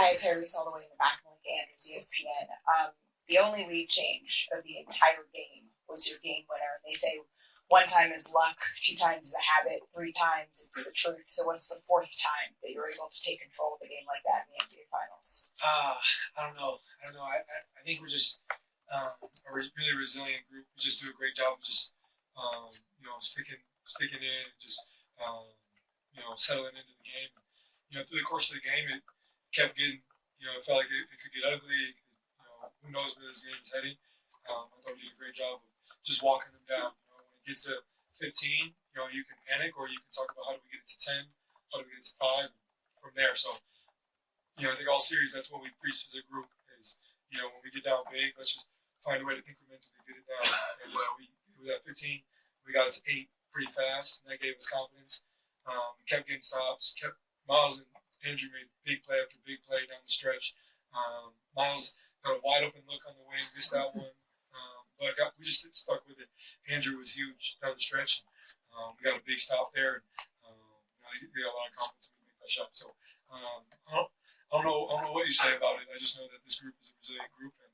Hi, Tyrese all the way in the back, Malik Andrews, ESPN. The only lead change of the entire game was your game winner. They say one time is luck, 2 times is a habit, 3 times it's the truth. So what's the 4th time that you were able to take control of the game like that in the NBA Finals? I don't know. I think we're just a really resilient group. We just do a great job of just sticking in and just settling into the game. Through the course of the game, it kept getting it felt like it could get ugly. Who knows where this game is heading? I thought we did a great job of just walking them down. When it gets to 15, you can panic, or you can talk about how do we get it to 10, how do we get it to 5, and from there. So, I think all series, that's what we preach as a group is, when we get down big, let's just find a way to incrementally get it down. And it was at 15, we got it to 8 pretty fast, and that gave us confidence. We kept getting stops, Miles and Andrew made big play after big play down the stretch. Miles got a wide open look on the wing, missed that one, but we just stuck with it. Andrew was huge down the stretch. We got a big stop there, and he got a lot of confidence in me to make that shot. So I don't know what you say about it. I just know that this group is a resilient group, and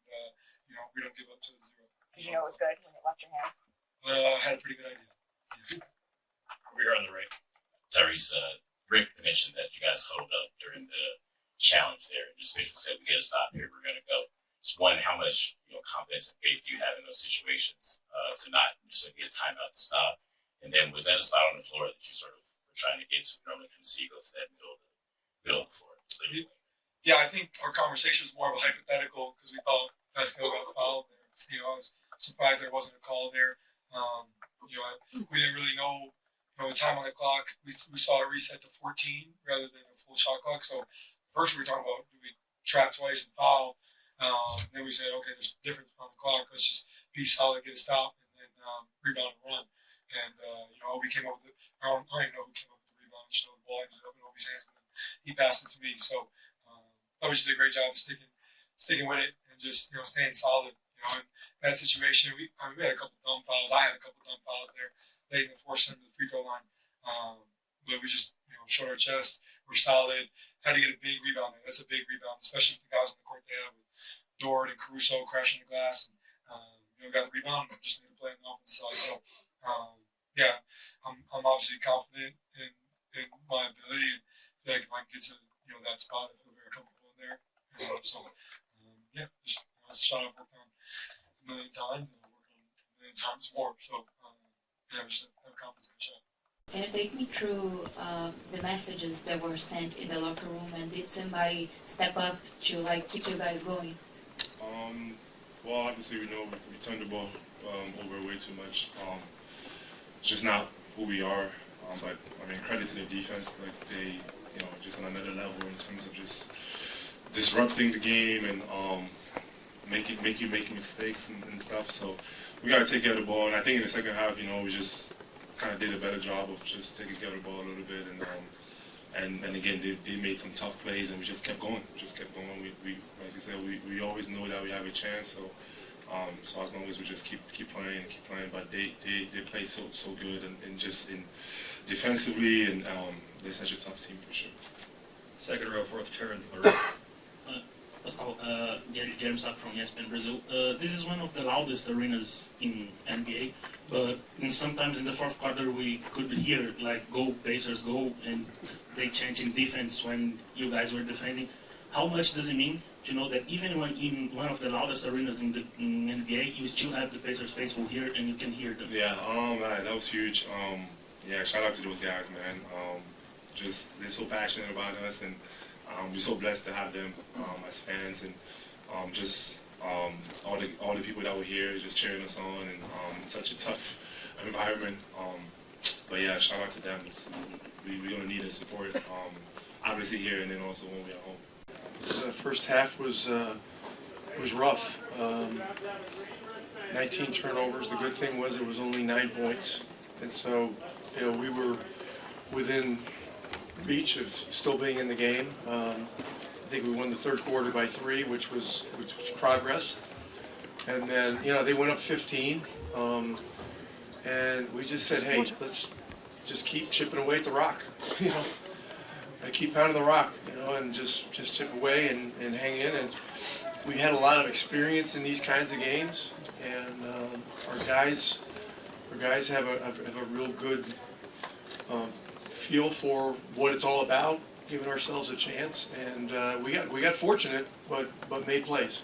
we don't give up to the 0. Did you know it was good when it left your hands? I had a pretty good idea. Yeah. Over here on the right, Tyrese, Rick mentioned that you guys huddled up during the challenge there, and just basically said, "We get a stop here. We're going to go." Just one, how much confidence and faith do you have in those situations to not necessarily get a timeout to stop? And then was that a spot on the floor that you sort of were trying to get to? Normally, come see you go to that middle of the floor. Yeah, I think our conversation was more of a hypothetical because we thought Pascal got fouled there. I was surprised there wasn't a call there. We didn't really know the time on the clock. We saw a reset to 14 rather than a full shot clock. So first we were talking about, do we trap twice and foul? Then we said, okay, there's a difference on the clock. Let's just be solid, get a stop, and then rebound and run. And we came up with it. I don't even know who came up with the rebound. The ball ended up in Obi's hands, and then he passed it to me. So I just did a great job of sticking with it and just staying solid. In that situation, we had a couple dumb fouls. I had a couple dumb fouls there late in the 4th to the free throw line. But we just showed our chest. We're solid. Had to get a big rebound there. That's a big rebound, especially with the guys on the court they have with Dort and Caruso crashing the glass. And, got the rebound and just made a play on the offensive side. So, I'm obviously confident in my ability. And I feel like if I can get to that spot, I feel very comfortable in there. Just a shot I've worked on a million times, and I've worked on a million times more. So, just have confidence in the shot. Can you take me through the messages that were sent in the locker room, and did somebody step up to keep you guys going? Well, obviously we know we turned the ball over way too much. It's just not who we are. But credit to the defense, they just on another level in terms of just disrupting the game and make you make mistakes and stuff. So we got to take care of the ball, and I think in the second half, we just kind of did a better job of just taking care of the ball a little bit, and again they made some tough plays, and we just kept going. We like I said, we always know that we have a chance. So as long as we just keep playing, but they play so good and just in defensively, and they're such a tough team for sure. Second row, 4th chair in the right. Pascal, Jeremy Sack from ESPN Brazil. This is one of the loudest arenas in NBA, but sometimes in the 4th quarter we could hear "Go Pacers, go!" and they changing defense when you guys were defending. How much does it mean to know that even when in one of the loudest arenas in NBA, you still have the Pacers faithful here and you can hear them? Yeah, that was huge. Shout out to those guys, man. They're so passionate about us, and we're so blessed to have them as fans, and all the people that were here just cheering us on, and such a tough environment. But yeah, shout out to them. We're gonna need their support, obviously here, and then also when we're at home. The first half was rough. 19 turnovers. The good thing was it was only 9 points, and so we were within reach of still being in the game. I think we won the 3rd quarter by 3, which was progress. And then they went up 15, and we just said, hey, let's just keep chipping away at the rock. keep pounding the rock, and just chip away and hang in. And we had a lot of experience in these kinds of games, and our guys have a real good feel for what it's all about, giving ourselves a chance, and we got fortunate, but made plays.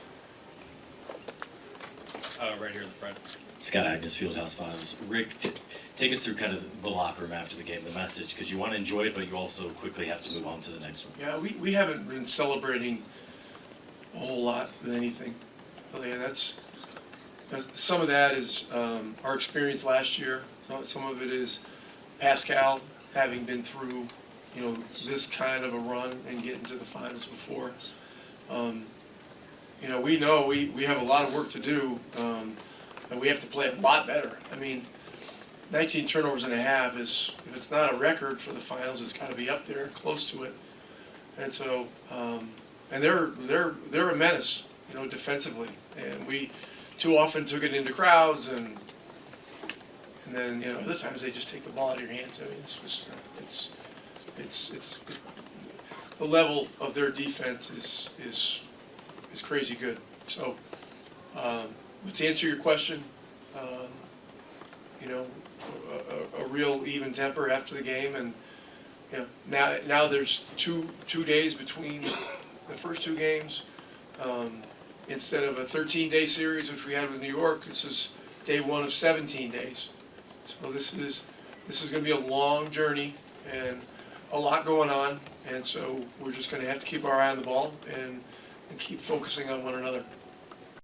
Right here in the front. Scott Agnes, Fieldhouse Files. Rick, take us through kind of the locker room after the game, the message, because you want to enjoy it, but you also quickly have to move on to the next one. Yeah, we haven't been celebrating a whole lot with anything. Really, and that's some of that is our experience last year. Some of it is Pascal having been through, this kind of a run and getting to the finals before. We know we have a lot of work to do, and we have to play a lot better. I mean, 19 turnovers and a half is, if it's not a record for the finals, it's got to be up there, close to it. And so, and they're a menace, defensively. And we too often took it into crowds, and then other times they just take the ball out of your hands. I mean, it's the level of their defense is crazy good. So, but to answer your question, a real even temper after the game, and now there's two days between the first two games. Instead of a 13-day series, which we had with New York, this is day one of 17 days. So this is going to be a long journey and a lot going on, and so we're just going to have to keep our eye on the ball and keep focusing on one another.